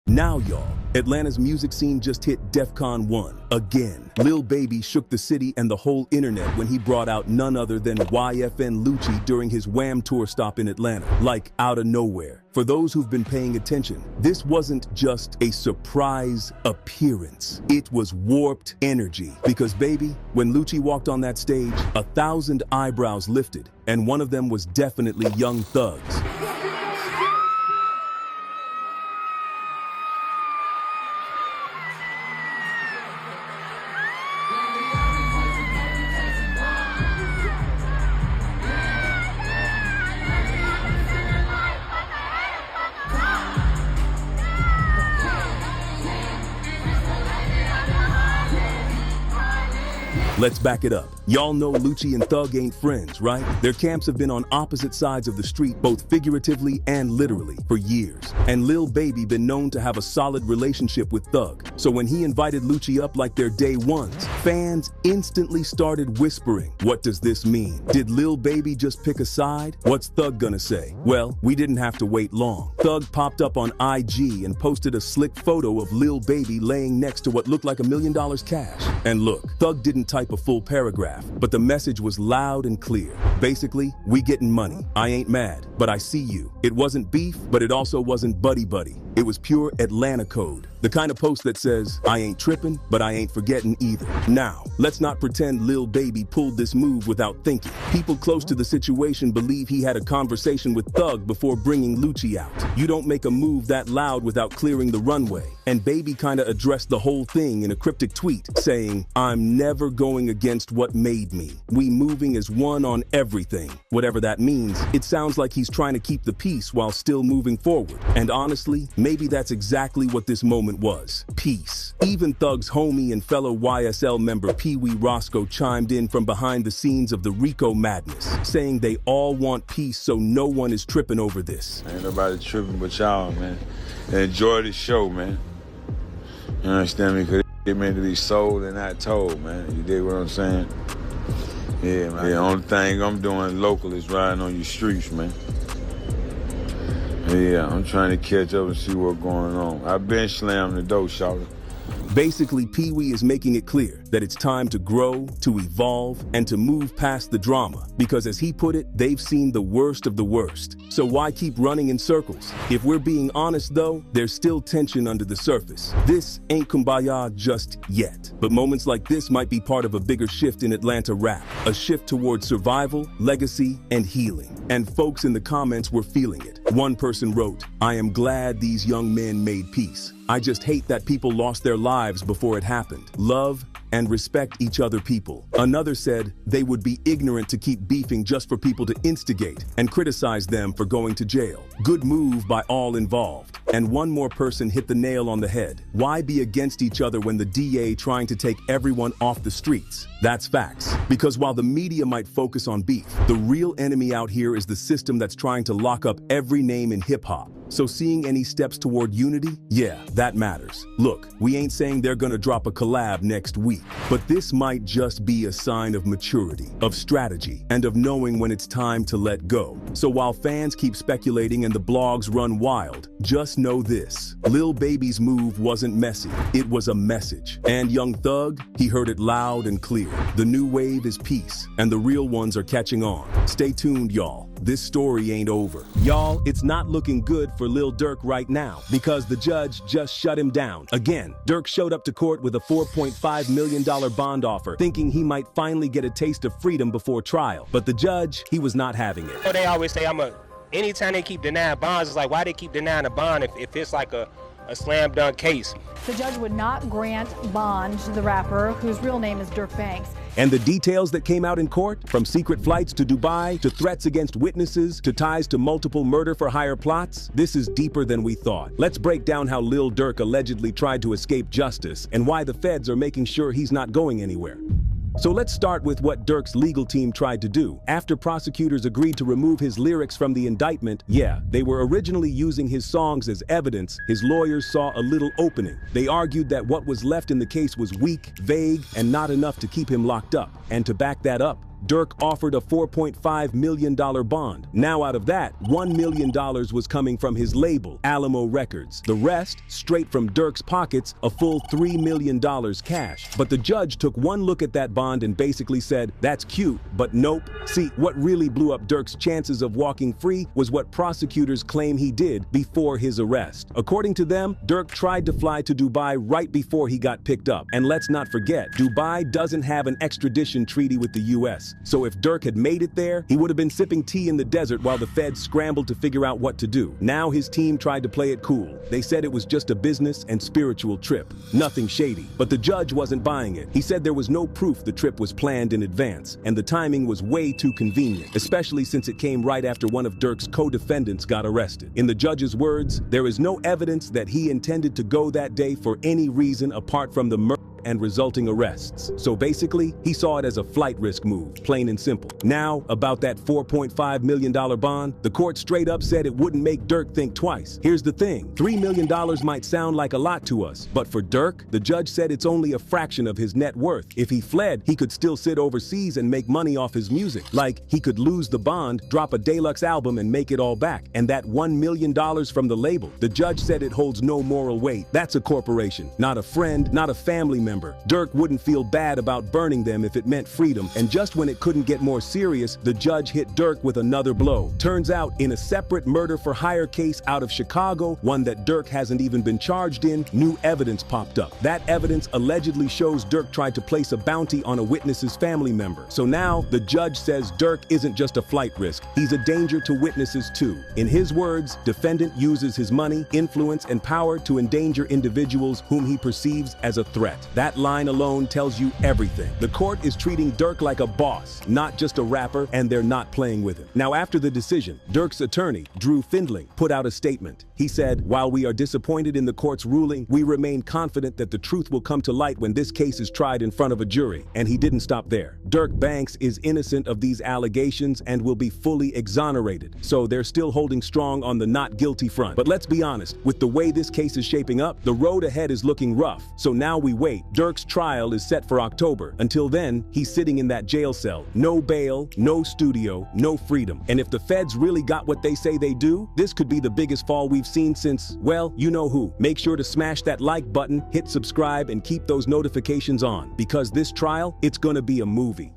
Now, y'all, Atlanta's music scene just hit DEFCON 1 again. Lil Baby shook the city and the whole internet when he brought out none other than YFN Lucci during his Wham tour stop in Atlanta, like out of nowhere. For those who've been paying attention, this wasn't just a surprise appearance. It was warped energy. Because baby, when Lucci walked on that stage, 1,000 eyebrows lifted, and one of them was definitely Young Thug's. Let's back it up. Y'all know Lucci and Thug ain't friends, right? Their camps have been on opposite sides of the street, both figuratively and literally, for years. And Lil Baby been known to have a solid relationship with Thug. So when he invited Lucci up like their day ones, fans instantly started whispering, what does this mean? Did Lil Baby just pick a side? What's Thug gonna say? Well, we didn't have to wait long. Thug popped up on IG and posted a slick photo of Lil Baby laying next to what looked like $1 million cash. And look, Thug didn't type a full paragraph, but the message was loud and clear. Basically, we getting money. I ain't mad, but I see you. It wasn't beef, but it also wasn't buddy-buddy. It was pure Atlanta code. The kind of post that says, I ain't tripping, but I ain't forgetting either. Now, let's not pretend Lil Baby pulled this move without thinking. People close to the situation believe he had a conversation with Thug before bringing Lucci out. You don't make a move that loud without clearing the runway. And Baby kinda addressed the whole thing in a cryptic tweet, saying, I'm never going against what made me. We moving as one on everything. Whatever that means, it sounds like he's trying to keep the peace while still moving forward. And honestly, maybe that's exactly what this moment was. Peace. Even Thug's homie and fellow YSL member Pee Wee Roscoe chimed in from behind the scenes of the Rico madness, saying they all want peace so no one is tripping over this. Ain't nobody tripping but y'all, man. Enjoy the show, man. You understand me? Because it meant to be sold and not told, man. You dig what I'm saying? Yeah, man. The only thing I'm doing local is riding on your streets, man. Yeah, I'm trying to catch up and see what's going on. I've been slamming the door, shawty. Basically, Pee Wee is making it clear that it's time to grow, to evolve, and to move past the drama. Because as he put it, they've seen the worst of the worst. So why keep running in circles? If we're being honest though, there's still tension under the surface. This ain't kumbaya just yet. But moments like this might be part of a bigger shift in Atlanta rap. A shift towards survival, legacy, and healing. And folks in the comments were feeling it. One person wrote, I am glad these young men made peace. I just hate that people lost their lives before it happened. Love and respect each other people. Another said they would be ignorant to keep beefing just for people to instigate and criticize them for going to jail. Good move by all involved. And one more person hit the nail on the head. Why be against each other when the DA trying to take everyone off the streets? That's facts. Because while the media might focus on beef, the real enemy out here is the system that's trying to lock up every name in hip-hop. So seeing any steps toward unity? Yeah, that matters. Look, we ain't saying they're gonna drop a collab next week, but this might just be a sign of maturity, of strategy, and of knowing when it's time to let go. So while fans keep speculating and the blogs run wild, just know this. Lil Baby's move wasn't messy, it was a message. And Young Thug, he heard it loud and clear. The new wave is peace, and the real ones are catching on. Stay tuned, y'all. This story ain't over. Y'all, it's not looking good for Lil Durk right now because the judge just shut him down. Again, Durk showed up to court with a $4.5 million bond offer, thinking he might finally get a taste of freedom before trial. But the judge, he was not having it. They always say anytime they keep denying bonds, it's like, why they keep denying a bond if it's like a slam dunk case? The judge would not grant bond to the rapper, whose real name is Durk Banks. And the details that came out in court, from secret flights to Dubai, to threats against witnesses, to ties to multiple murder-for-hire plots, this is deeper than we thought. Let's break down how Lil Durk allegedly tried to escape justice and why the feds are making sure he's not going anywhere. So let's start with what Durk's legal team tried to do. After prosecutors agreed to remove his lyrics from the indictment, yeah, they were originally using his songs as evidence, his lawyers saw a little opening. They argued that what was left in the case was weak, vague, and not enough to keep him locked up. And to back that up, Durk offered a $4.5 million bond. Now out of that, $1 million was coming from his label, Alamo Records. The rest, straight from Durk's pockets, a full $3 million cash. But the judge took one look at that bond and basically said, that's cute, but nope. See, what really blew up Durk's chances of walking free was what prosecutors claim he did before his arrest. According to them, Durk tried to fly to Dubai right before he got picked up. And let's not forget, Dubai doesn't have an extradition treaty with the US. So if Durk had made it there, he would have been sipping tea in the desert while the feds scrambled to figure out what to do. Now his team tried to play it cool. They said it was just a business and spiritual trip. Nothing shady. But the judge wasn't buying it. He said there was no proof the trip was planned in advance, and the timing was way too convenient, especially since it came right after one of Durk's co-defendants got arrested. In the judge's words, there is no evidence that he intended to go that day for any reason apart from the murder and resulting arrests. So basically, he saw it as a flight risk move, plain and simple. Now, about that $4.5 million bond, the court straight up said it wouldn't make Durk think twice. Here's the thing, $3 million might sound like a lot to us, but for Durk, the judge said it's only a fraction of his net worth. If he fled, he could still sit overseas and make money off his music. Like, he could lose the bond, drop a deluxe album and make it all back. And that $1 million from the label, the judge said it holds no moral weight. That's a corporation, not a friend, not a family member. Durk wouldn't feel bad about burning them if it meant freedom, and just when it couldn't get more serious, the judge hit Durk with another blow. Turns out, in a separate murder-for-hire case out of Chicago, one that Durk hasn't even been charged in, new evidence popped up. That evidence allegedly shows Durk tried to place a bounty on a witness's family member. So now, the judge says Durk isn't just a flight risk, he's a danger to witnesses too. In his words, defendant uses his money, influence, and power to endanger individuals whom he perceives as a threat. That line alone tells you everything. The court is treating Durk like a boss, not just a rapper, and they're not playing with him. Now, after the decision, Durk's attorney, Drew Findling, put out a statement. He said, while we are disappointed in the court's ruling, we remain confident that the truth will come to light when this case is tried in front of a jury. And he didn't stop there. Durk Banks is innocent of these allegations and will be fully exonerated. So they're still holding strong on the not guilty front. But let's be honest, with the way this case is shaping up, the road ahead is looking rough. So now we wait. Durk's trial is set for October. Until then, he's sitting in that jail cell. No bail, no studio, no freedom. And if the feds really got what they say they do, this could be the biggest fall we've seen since, well, you know who. Make sure to smash that like button, hit subscribe, and keep those notifications on, because this trial, it's gonna be a movie.